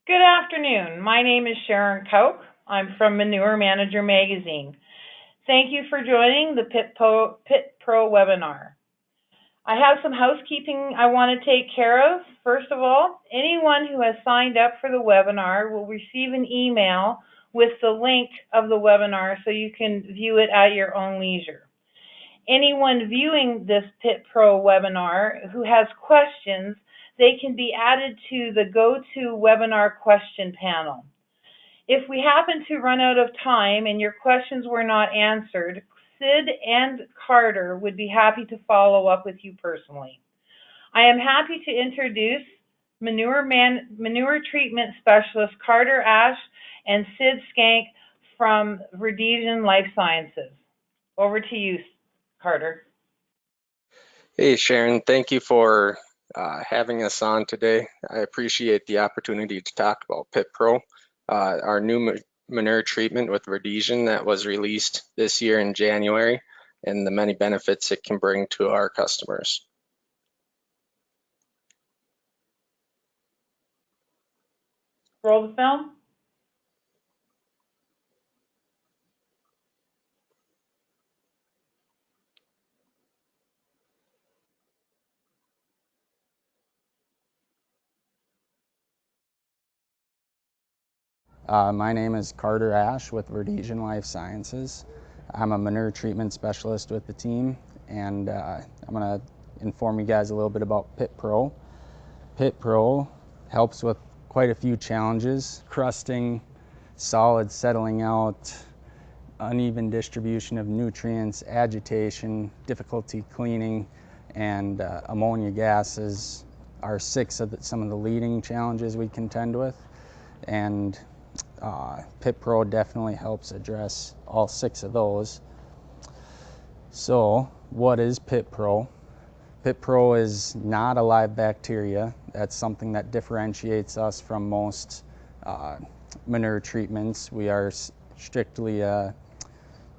Good afternoon. My name is Sharon Koch. I'm from Manure Manager Magazine. Thank you for joining the PitPro webinar. I have some housekeeping I want to take care of. First of all, anyone who has signed up for the webinar will receive an email with the link of the webinar so you can view it at your own leisure. Anyone viewing this PitPro webinar who has questions, they can be added to the GoToWebinar question panel. If we happen to run out of time and your questions were not answered, Sid and Carter would be happy to follow up with you personally. I am happy to introduce manure treatment specialist Carter Ash and Sid Skank from Verdesian Life Sciences. Over to you, Carter. Hey Sharon, thank you for having us on today. I appreciate the opportunity to talk about PitPro, our new manure treatment with Verdesian that was released this year in January, and the many benefits it can bring to our customers. Roll the film. My name is Carter Ash with Verdesian Life Sciences. I'm a manure treatment specialist with the team, and I'm going to inform you guys a little bit about PitPro. PitPro helps with quite a few challenges: crusting, solids settling out, uneven distribution of nutrients, agitation, difficulty cleaning, and ammonia gases are some of the leading challenges we contend with. And PitPro definitely helps address all 6 of those. So what is PitPro? PitPro is not a live bacteria. That's something that differentiates us from most manure treatments. We are strictly a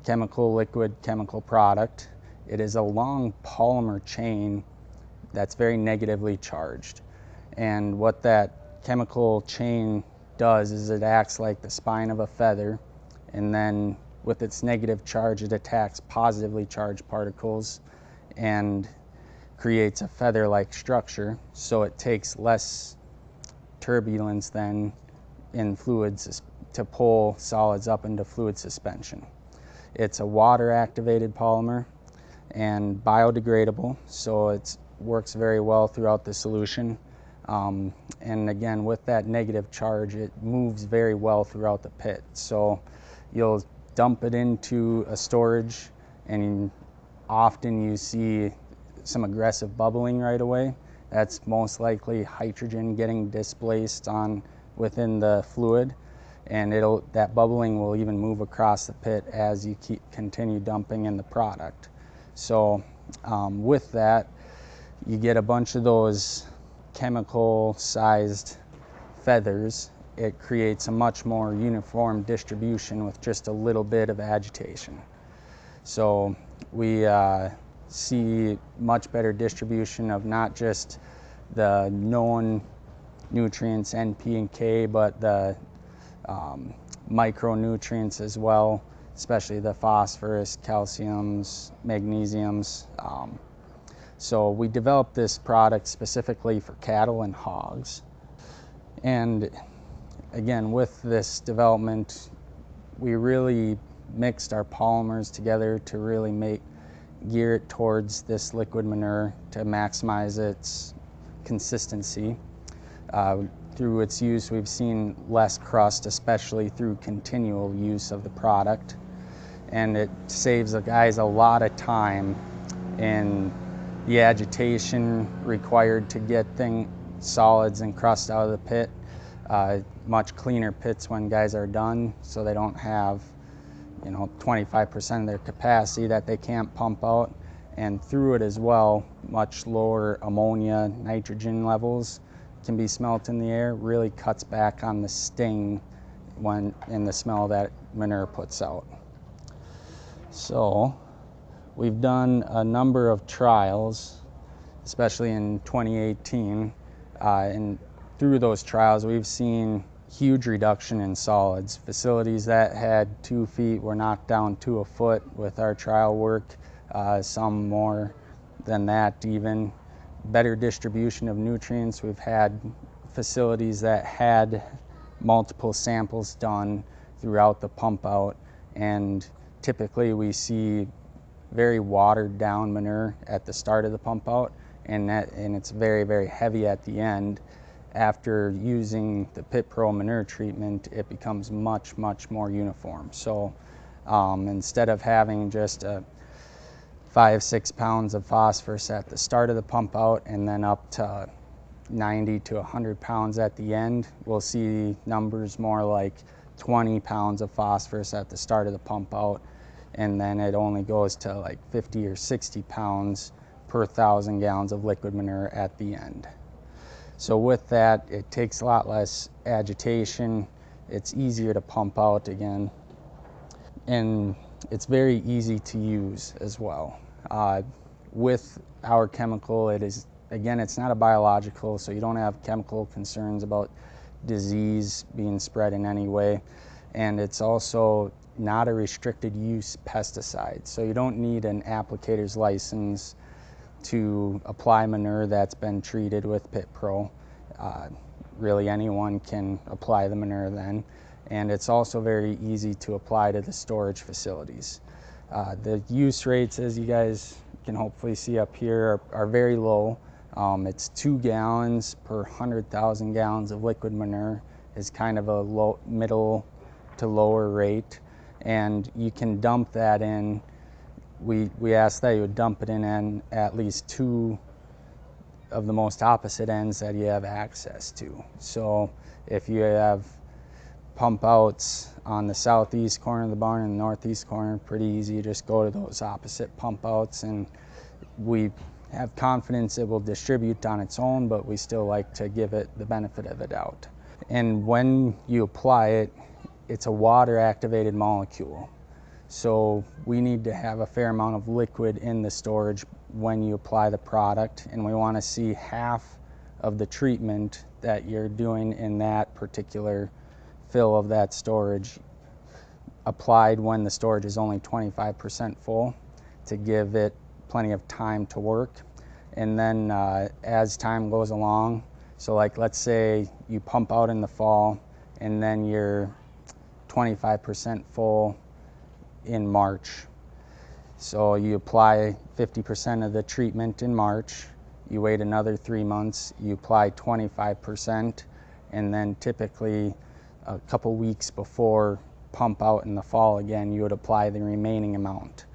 liquid chemical product. It is a long polymer chain that's very negatively charged. And what that chemical chain does is it acts like the spine of a feather, and then with its negative charge it attacks positively charged particles and creates a feather-like structure, so it takes less turbulence than in fluids to pull solids up into fluid suspension. It's a water activated polymer and biodegradable, so it works very well throughout the solution. And again, with that negative charge, it moves very well throughout the pit. So you'll dump it into a storage, and often you see some aggressive bubbling right away. That's most likely hydrogen getting displaced within the fluid, and that bubbling will even move across the pit as you continue dumping in the product. So with that, you get a bunch of those chemical-sized feathers. It creates a much more uniform distribution with just a little bit of agitation. So we see much better distribution of not just the known nutrients N, P, and K, but the micronutrients as well, especially the phosphorus, calciums, magnesiums. So we developed this product specifically for cattle and hogs. And again, with this development, we really mixed our polymers together to really gear it towards this liquid manure to maximize its consistency. Through its use, we've seen less crust, especially through continual use of the product. And it saves the guys a lot of time in the agitation required to get solids and crust out of the pit. Much cleaner pits when guys are done, so they don't have 25% of their capacity that they can't pump out. And through it as well, much lower ammonia, nitrogen levels can be smelt in the air. Really cuts back on the sting in the smell that manure puts out. So we've done a number of trials, especially in 2018, and through those trials we've seen huge reduction in solids. Facilities that had 2 feet were knocked down to a foot with our trial work, some more than that even. Better distribution of nutrients. We've had facilities that had multiple samples done throughout the pump out, and typically we see very watered down manure at the start of the pump out, and it's very, very heavy at the end. After using the PitPro manure treatment, it becomes much, much more uniform. So instead of having just 5-6 pounds of phosphorus at the start of the pump out and then up to 90 to 100 pounds at the end, we'll see numbers more like 20 pounds of phosphorus at the start of the pump out, and then it only goes to like 50 or 60 pounds per 1,000 gallons of liquid manure at the end. So with that, it takes a lot less agitation, it's easier to pump out again, and it's very easy to use as well. With our chemical, it is, again, it's not a biological, so you don't have chemical concerns about disease being spread in any way, and it's also not a restricted use pesticide, so you don't need an applicator's license to apply manure that's been treated with PitPro. Really anyone can apply the manure then, and it's also very easy to apply to the storage facilities. The use rates, as you guys can hopefully see up here, are very low. It's 2 gallons per 100,000 gallons of liquid manure is kind of a low, middle to lower rate, and you can dump that in. We ask that you would dump it in at least 2 of the most opposite ends that you have access to. So if you have pump outs on the southeast corner of the barn and the northeast corner, pretty easy, just go to those opposite pump outs, and we have confidence it will distribute on its own, but we still like to give it the benefit of the doubt. And when you apply it, it's a water activated molecule. So we need to have a fair amount of liquid in the storage when you apply the product, and we want to see half of the treatment that you're doing in that particular fill of that storage applied when the storage is only 25% full, to give it plenty of time to work. And then as time goes along, so like let's say you pump out in the fall and then you're 25% full in March. So you apply 50% of the treatment in March, you wait another 3 months, you apply 25%, and then typically a couple weeks before pump out in the fall again, you would apply the remaining amount.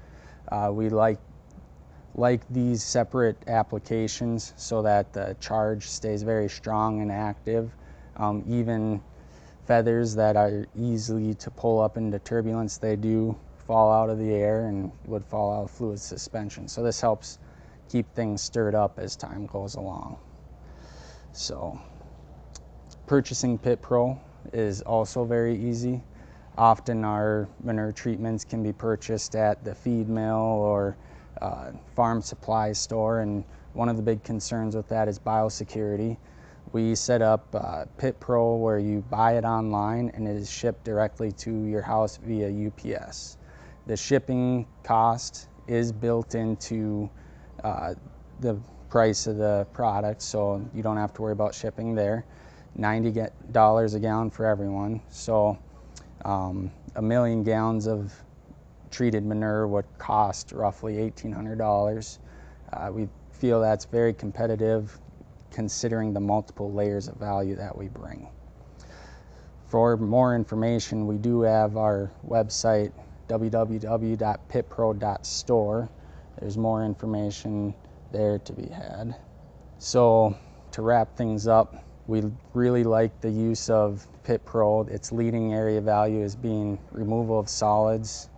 We like these separate applications so that the charge stays very strong and active. Even feathers that are easily to pull up into turbulence, they do fall out of the air and would fall out of fluid suspension. So this helps keep things stirred up as time goes along. So purchasing PitPro is also very easy. Often our manure treatments can be purchased at the feed mill or farm supply store, and one of the big concerns with that is biosecurity. We set up PitPro where you buy it online and it is shipped directly to your house via UPS. The shipping cost is built into the price of the product, so you don't have to worry about shipping there. $90 a gallon for everyone. So 1 million gallons of treated manure would cost roughly $1,800. We feel that's very competitive considering the multiple layers of value that we bring. For more information, we do have our website, www.pitpro.store. There's more information there to be had. So to wrap things up, we really like the use of PitPro. Its leading area value is being removal of solids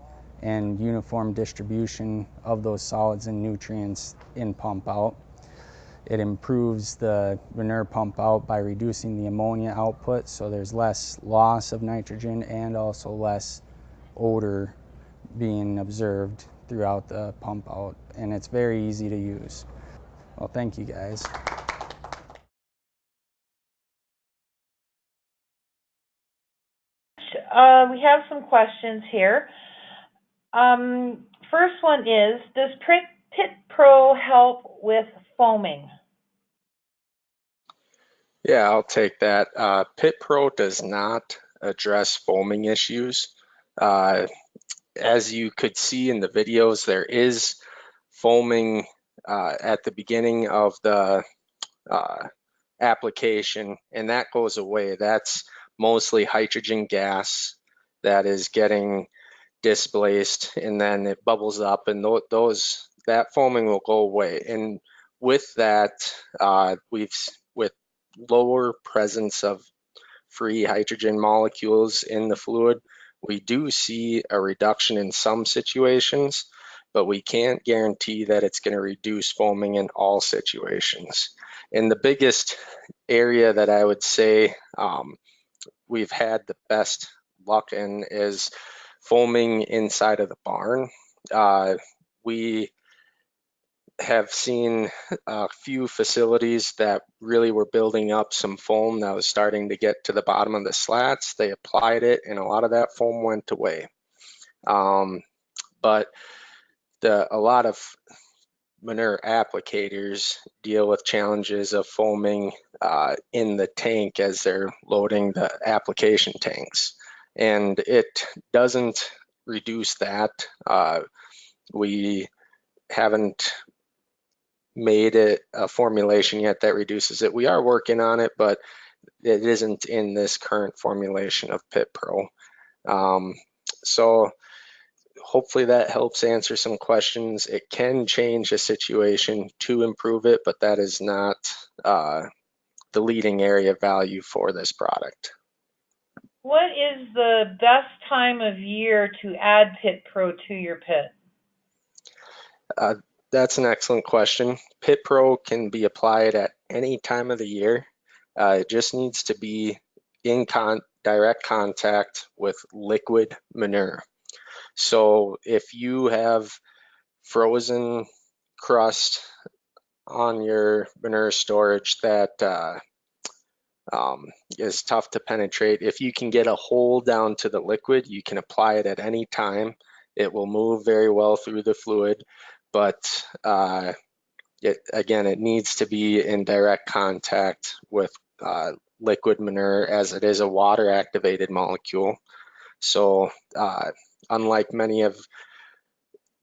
and uniform distribution of those solids and nutrients in pump out. It improves the manure pump out by reducing the ammonia output, so there's less loss of nitrogen and also less odor being observed throughout the pump out, and it's very easy to use. Well, thank you guys. we have some questions here. First one is, does PitPro help with foaming? Yeah, I'll take that. PitPro does not address foaming issues. As you could see in the videos, there is foaming at the beginning of the application, and that goes away. That's mostly hydrogen gas that is getting displaced, and then it bubbles up, and that foaming will go away. And with that, with lower presence of free hydrogen molecules in the fluid, we do see a reduction in some situations, but we can't guarantee that it's going to reduce foaming in all situations. And the biggest area that I would say we've had the best luck in is foaming inside of the barn. We have seen a few facilities that really were building up some foam that was starting to get to the bottom of the slats. They applied it, and a lot of that foam went away. But a lot of manure applicators deal with challenges of foaming in the tank as they're loading the application tanks. And it doesn't reduce that. We haven't made it a formulation yet that reduces it. We are working on it, but it isn't in this current formulation of PitPro. So hopefully that helps answer some questions. It can change a situation to improve it, but that is not the leading area value for this product. What is the best time of year to add PitPro to your pit? That's an excellent question. PitPro can be applied at any time of the year. It just needs to be in direct contact with liquid manure. So if you have frozen crust on your manure storage that is tough to penetrate, if you can get a hole down to the liquid, you can apply it at any time. It will move very well through the fluid, but it needs to be in direct contact with liquid manure, as it is a water activated molecule. So unlike many of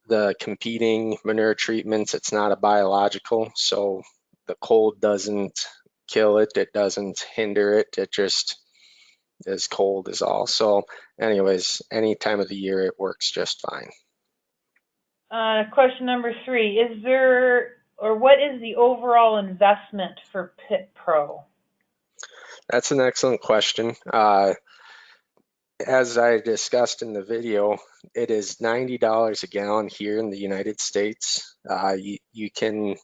the competing manure treatments, it's not a biological, so the cold doesn't kill it, it doesn't hinder it, it just is cold is all. So anyways, any time of the year it works just fine. Question number 3, what is the overall investment for PitPro? That's an excellent question. As I discussed in the video, it is $90 a gallon here in the United States. You can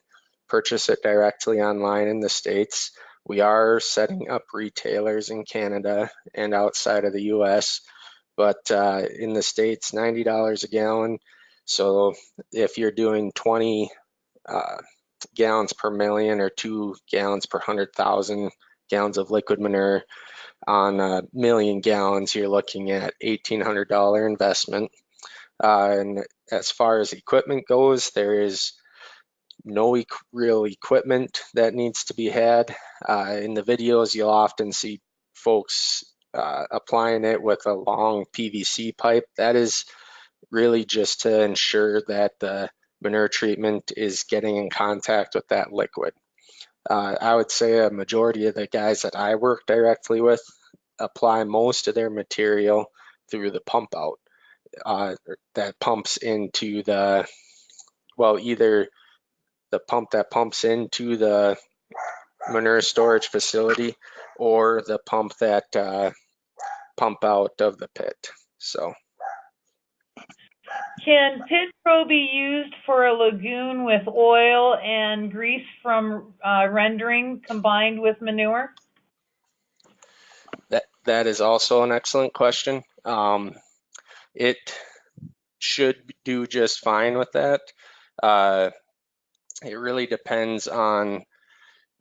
purchase it directly online in the States. We are setting up retailers in Canada and outside of the US, but in the States, $90 a gallon. So if you're doing 20 gallons per million or 2 gallons per 100,000 gallons of liquid manure on a million gallons, you're looking at $1,800 investment. And as far as equipment goes, there is no real equipment that needs to be had. In the videos, you'll often see folks applying it with a long PVC pipe. That is really just to ensure that the manure treatment is getting in contact with that liquid. I would say a majority of the guys that I work directly with apply most of their material through the pump out that pumps into either the pump that pumps into the manure storage facility or the pump that pump out of the pit. So can PitPro be used for a lagoon with oil and grease from rendering combined with manure? That is also an excellent question. It should do just fine with that. It really depends on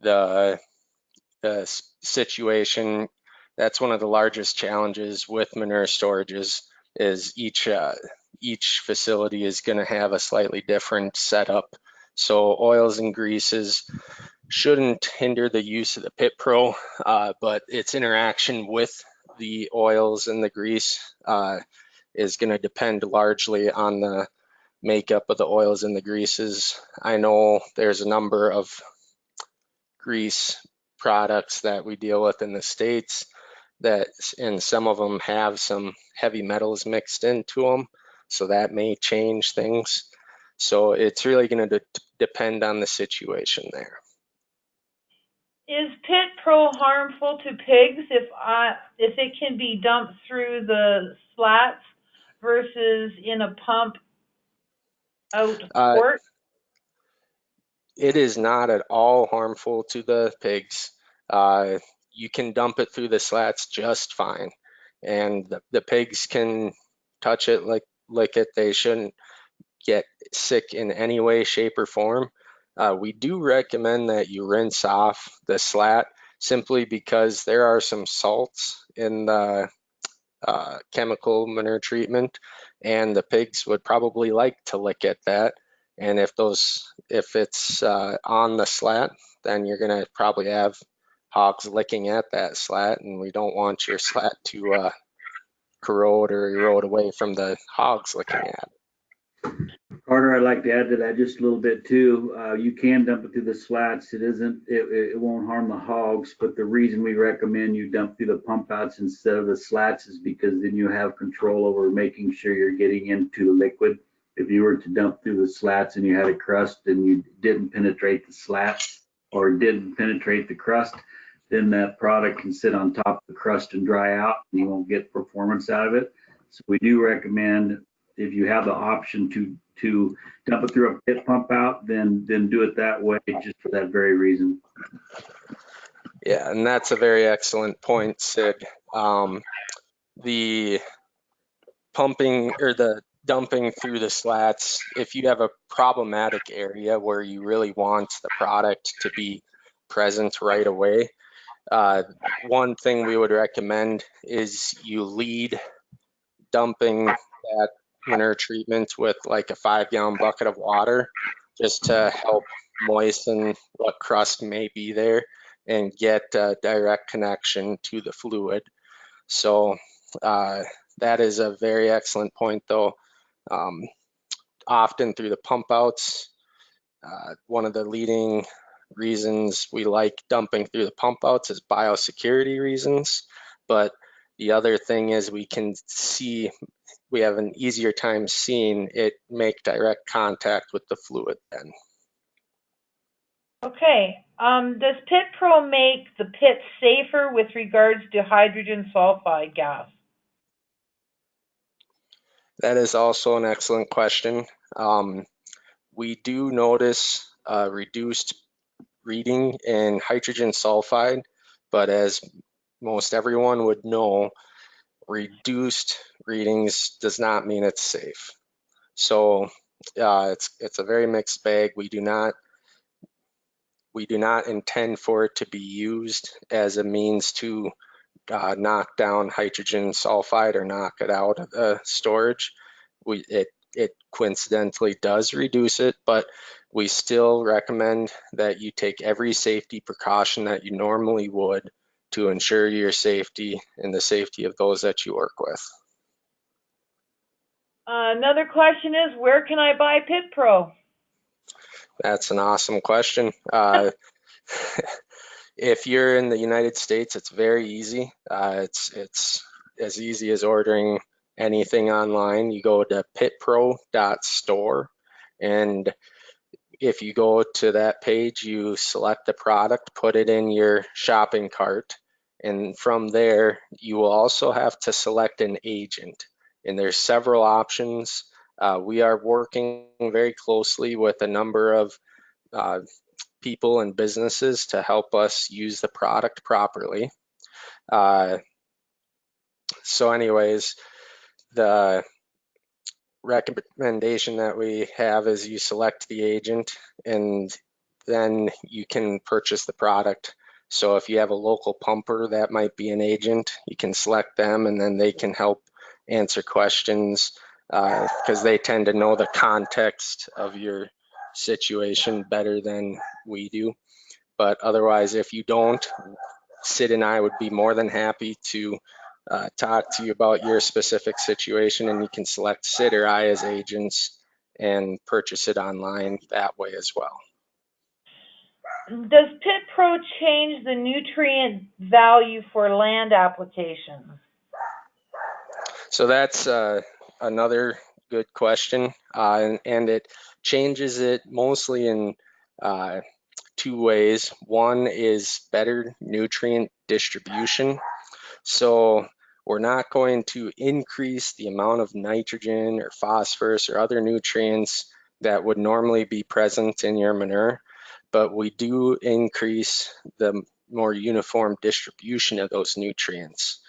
the situation. That's one of the largest challenges with manure storages is each facility is going to have a slightly different setup. So oils and greases shouldn't hinder the use of the PitPro, but its interaction with the oils and the grease is going to depend largely on the makeup of the oils and the greases. I know there's a number of grease products that we deal with in the States and some of them have some heavy metals mixed into them, so that may change things. So it's really going to depend on the situation there. Is PitPro harmful to pigs if it can be dumped through the slats versus in a pump out port? It is not at all harmful to the pigs. You can dump it through the slats just fine, and the pigs can touch it, lick it. They shouldn't get sick in any way, shape, or form. We do recommend that you rinse off the slat simply because there are some salts in the chemical manure treatment, and the pigs would probably like to lick at that. And if it's on the slat, then you're gonna probably have hogs licking at that slat, and we don't want your slat to corrode or erode away from the hogs licking at it. Carter, I'd like to add to that just a little bit too. You can dump it through the slats. It won't harm the hogs, but the reason we recommend you dump through the pump outs instead of the slats is because then you have control over making sure you're getting into the liquid. If you were to dump through the slats and you had a crust and you didn't penetrate the slats or didn't penetrate the crust, then that product can sit on top of the crust and dry out and you won't get performance out of it. So we do recommend, if you have the option to dump it through a pit pump out, then do it that way, just for that very reason. Yeah, and that's a very excellent point, Sid. The pumping or the dumping through the slats, if you have a problematic area where you really want the product to be present right away, one thing we would recommend is you lead dumping that manure treatment with like a 5-gallon bucket of water just to help moisten what crust may be there and get a direct connection to the fluid. So that is a very excellent point though. Often through the pump outs, one of the leading reasons we like dumping through the pump outs is biosecurity reasons, but the other thing is we have an easier time seeing it make direct contact with the fluid then. Okay, does PitPro make the pit safer with regards to hydrogen sulfide gas? That is also an excellent question. We do notice reduced reading in hydrogen sulfide, but as most everyone would know, reduced readings does not mean it's safe. So it's a very mixed bag. We do not intend for it to be used as a means to knock down hydrogen sulfide or knock it out of the storage. It coincidentally does reduce it, but we still recommend that you take every safety precaution that you normally would to ensure your safety and the safety of those that you work with. Another question is, where can I buy PitPro? That's an awesome question. If you're in the United States, it's very easy. It's as easy as ordering anything online. You go to pitpro.store, and if you go to that page, you select the product, put it in your shopping cart, and from there, you will also have to select an agent. And there's several options. We are working very closely with a number of people and businesses to help us use the product properly. So anyways, the recommendation that we have is you select the agent and then you can purchase the product. So if you have a local pumper that might be an agent, you can select them and then they can help answer questions because they tend to know the context of your situation better than we do. But otherwise, if you don't, Sid and I would be more than happy to talk to you about your specific situation, and you can select Sid or I as agents and purchase it online that way as well. Does PitPro change the nutrient value for land applications? So that's another good question, and it changes it mostly in two ways. One is better nutrient distribution. So we're not going to increase the amount of nitrogen or phosphorus or other nutrients that would normally be present in your manure, but we do increase the more uniform distribution of those nutrients.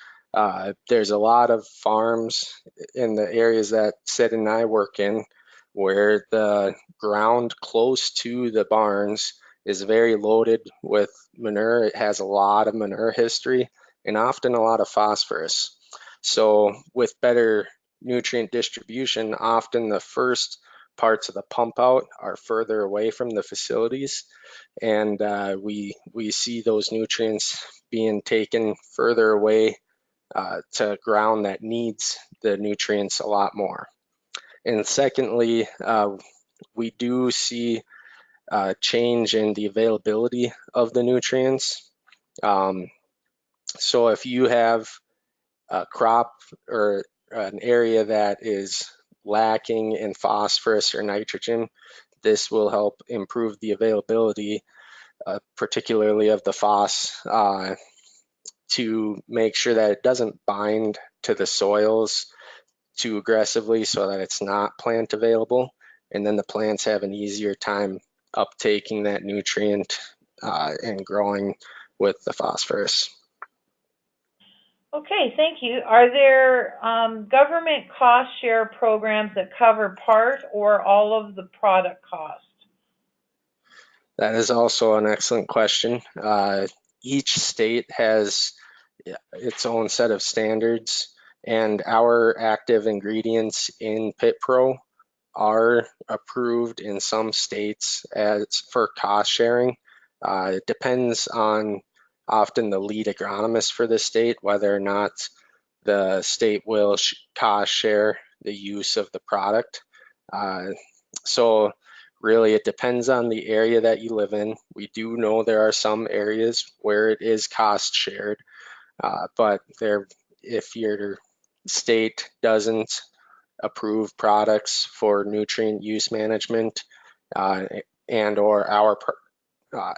There's a lot of farms in the areas that Sid and I work in where the ground close to the barns is very loaded with manure. It has a lot of manure history and often a lot of phosphorus. So with better nutrient distribution, often the first parts of the pump out are further away from the facilities, and we see those nutrients being taken further away to ground that needs the nutrients a lot more. And secondly, we do see a change in the availability of the nutrients. So if you have a crop or an area that is lacking in phosphorus or nitrogen, this will help improve the availability, particularly of the phos, to make sure that it doesn't bind to the soils too aggressively so that it's not plant available. And then the plants have an easier time uptaking that nutrient and growing with the phosphorus. Okay, thank you. Are there government cost share programs that cover part or all of the product cost? That is also an excellent question. Each state has its own set of standards, and our active ingredients in PitPro are approved in some states as for cost sharing. It depends on often the lead agronomist for the state, whether or not the state will cost share the use of the product. So really it depends on the area that you live in. We do know there are some areas where it is cost shared, but if your state doesn't approve products for nutrient use management and or our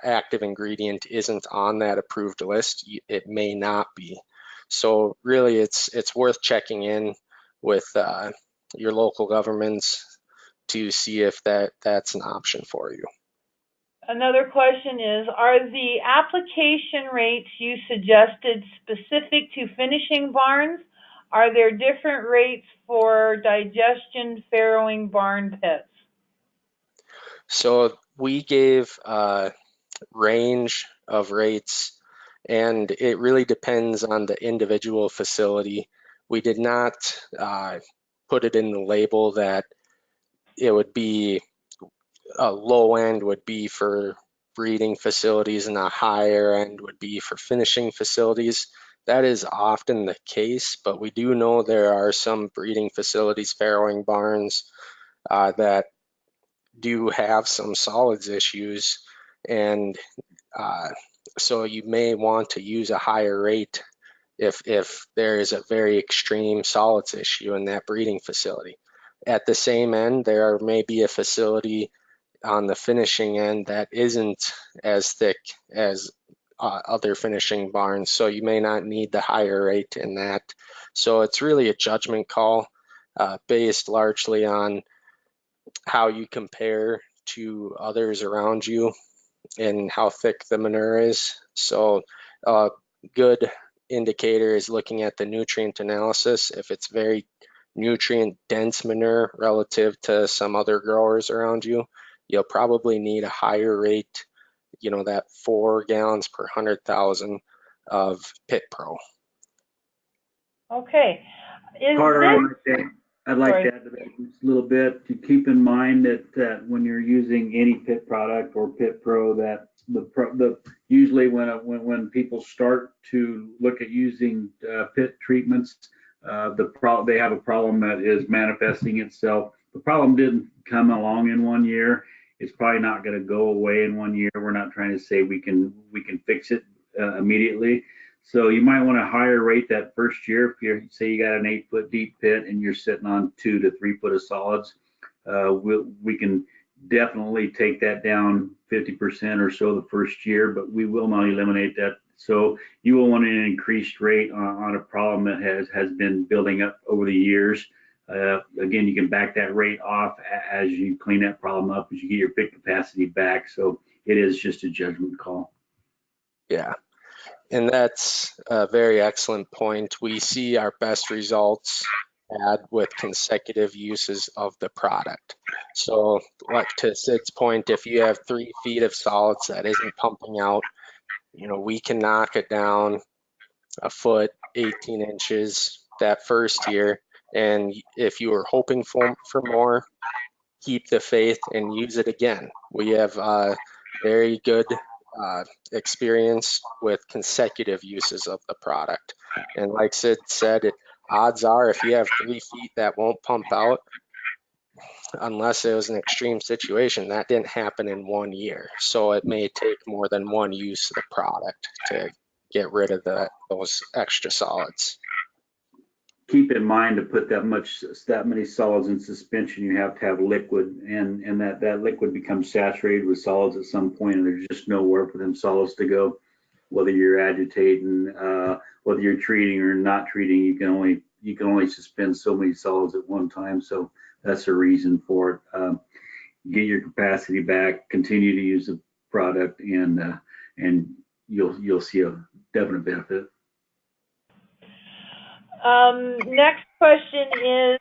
active ingredient isn't on that approved list, it may not be. So really it's worth checking in with your local governments to see if that's an option for you. Another question is, are the application rates you suggested specific to finishing barns? Are there different rates for digestion farrowing barn pits? So we gave a range of rates, and it really depends on the individual facility. We did not put it in the label that it would be a low end would be for breeding facilities and a higher end would be for finishing facilities. That is often the case, but we do know there are some breeding facilities, farrowing barns, that do have some solids issues, and so you may want to use a higher rate if there is a very extreme solids issue in that breeding facility. At the same end, there may be a facility on the finishing end that isn't as thick as other finishing barns, so you may not need the higher rate in that. So it's really a judgment call based largely on how you compare to others around you and how thick the manure is. So a good indicator is looking at the nutrient analysis. If it's very nutrient dense manure relative to some other growers around you, you'll probably need a higher rate that 4 gallons per 100,000 of PitPro. Okay. Carter, I'd like Sorry. to add to that just a little bit, to keep in mind that when you're using any pit product or PitPro, that usually when people start to look at using pit treatments, they have a problem that is manifesting itself. The problem didn't come along in 1 year. It's probably not going to go away in 1 year. We're not trying to say we can fix it immediately. So you might want to higher rate that first year. If you say you got an 8-foot deep pit and you're sitting on 2 to 3 foot of solids, we can definitely take that down 50% or so the first year, but we will not eliminate that. So you will want an increased rate on a problem that has been building up over the years. Again, you can back that rate off as you clean that problem up, as you get your pit capacity back. So it is just a judgment call. Yeah. And that's a very excellent point. We see our best results had with consecutive uses of the product. So like to Sid's point, if you have 3 feet of solids that isn't pumping out, we can knock it down a foot, 18 inches that first year. And if you were hoping for more, keep the faith and use it again. We have very good experience with consecutive uses of the product. And like Sid said, odds are if you have 3 feet that won't pump out, unless it was an extreme situation, that didn't happen in 1 year. So it may take more than one use of the product to get rid of those extra solids. Keep in mind, to put that many solids in suspension, you have to have liquid, and that liquid becomes saturated with solids at some point, and there's just nowhere for them solids to go. Whether you're agitating, whether you're treating or not treating, you can only suspend so many solids at one time. So that's the reason for it. Get your capacity back, continue to use the product, and you'll see a definite benefit. Next question is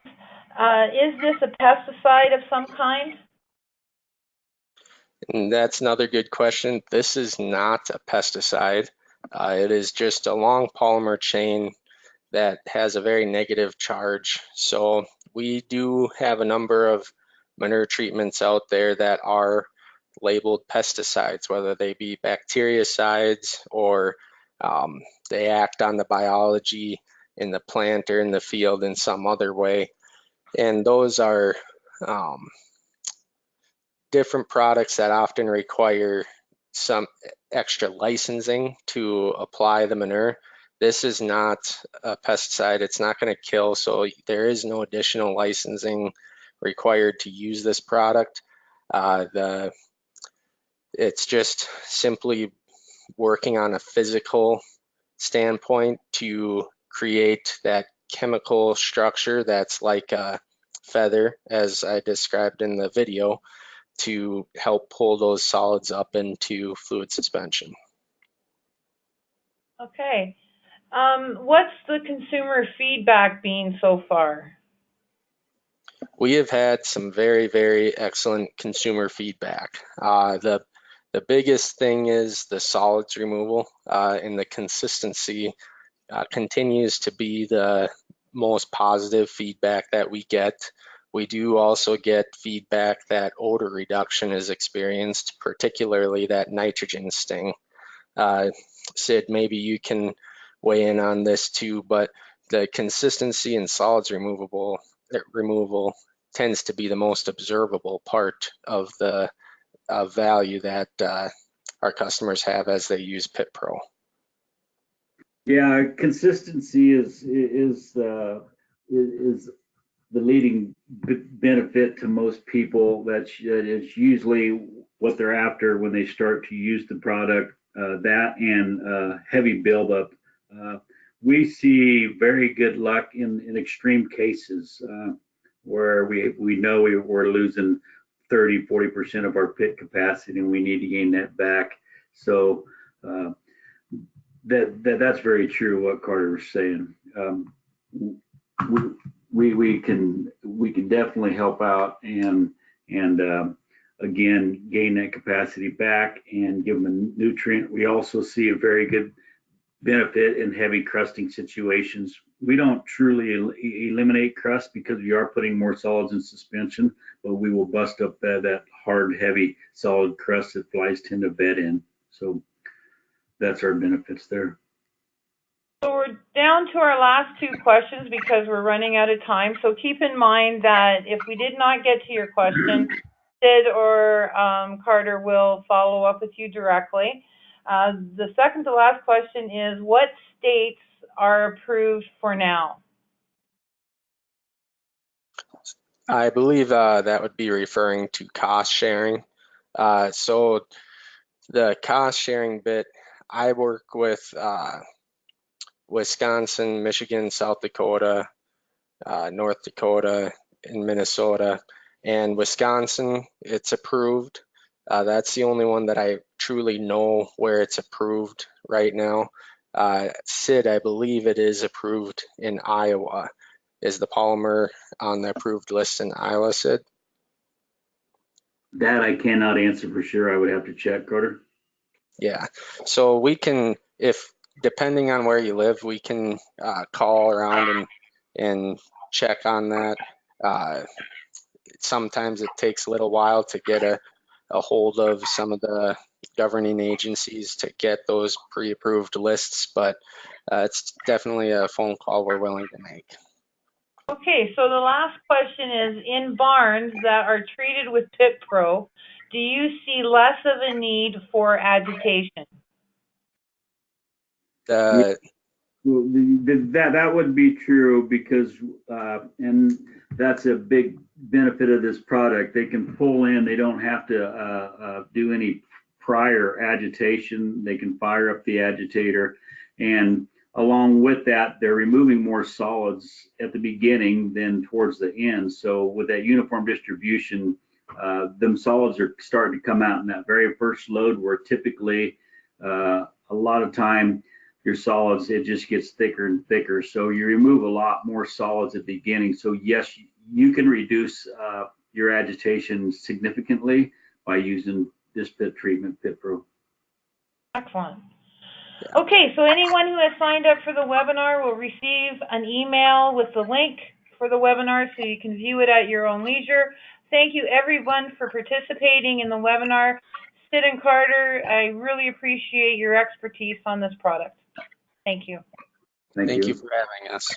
this a pesticide of some kind? And that's another good question. This is not a pesticide. It is just a long polymer chain that has a very negative charge. So we do have a number of manure treatments out there that are labeled pesticides, whether they be bactericides or they act on the biology in the plant or in the field in some other way. And those are different products that often require some extra licensing to apply the manure. This is not a pesticide. It's not going to kill, so there is no additional licensing required to use this product. It's just simply working on a physical standpoint to create that chemical structure that's like a feather, as I described in the video, to help pull those solids up into fluid suspension. Okay. What's the consumer feedback been so far? We have had some very, very excellent consumer feedback. The biggest thing is the solids removal, and the consistency continues to be the most positive feedback that we get. We do also get feedback that odor reduction is experienced, particularly that nitrogen sting. Sid, maybe you can weigh in on this too, but the consistency in solids removal tends to be the most observable part of the value that our customers have as they use PitPro. Yeah, consistency is the leading benefit to most people. That's usually what they're after when they start to use the product. That and heavy buildup. We see very good luck in extreme cases where we know we're losing 30-40% of our pit capacity and we need to gain that back. So that's very true what Carter was saying. We can definitely help out, and again, gain that capacity back and give them a nutrient. We also see a very good benefit in heavy crusting situations. We don't truly eliminate crust because we are putting more solids in suspension, but we will bust up that hard, heavy, solid crust that flies tend to bed in. So that's our benefits there. So we're down to our last two questions because we're running out of time. So keep in mind that if we did not get to your question, Sid or Carter will follow up with you directly. The second to last question is, what states are approved for now? I believe that would be referring to cost sharing. So the cost sharing bit, I work with Wisconsin, Michigan, South Dakota, North Dakota, and Minnesota. And Wisconsin, it's approved. That's the only one that I truly know where it's approved right now. Sid, I believe it is approved in Iowa. Is the polymer on the approved list in Iowa, Sid? That I cannot answer for sure. I would have to check, Carter. Yeah, so we can, if depending on where you live, we can call around and check on that. Sometimes it takes a little while to get a hold of some of the governing agencies to get those pre-approved lists, but it's definitely a phone call we're willing to make. Okay, so the last question is, in barns that are treated with PitPro, do you see less of a need for agitation? The Well, that would be true because, and that's a big benefit of this product. They can pull in, they don't have to do any prior agitation. They can fire up the agitator. And along with that, they're removing more solids at the beginning than towards the end. So with that uniform distribution, them solids are starting to come out in that very first load where typically a lot of time your solids, it just gets thicker and thicker. So you remove a lot more solids at the beginning. So yes, you can reduce your agitation significantly by using this pit treatment, PitPro. Excellent. Okay, so anyone who has signed up for the webinar will receive an email with the link for the webinar so you can view it at your own leisure. Thank you everyone for participating in the webinar. Sid and Carter, I really appreciate your expertise on this product. Thank you. Thank you for having us.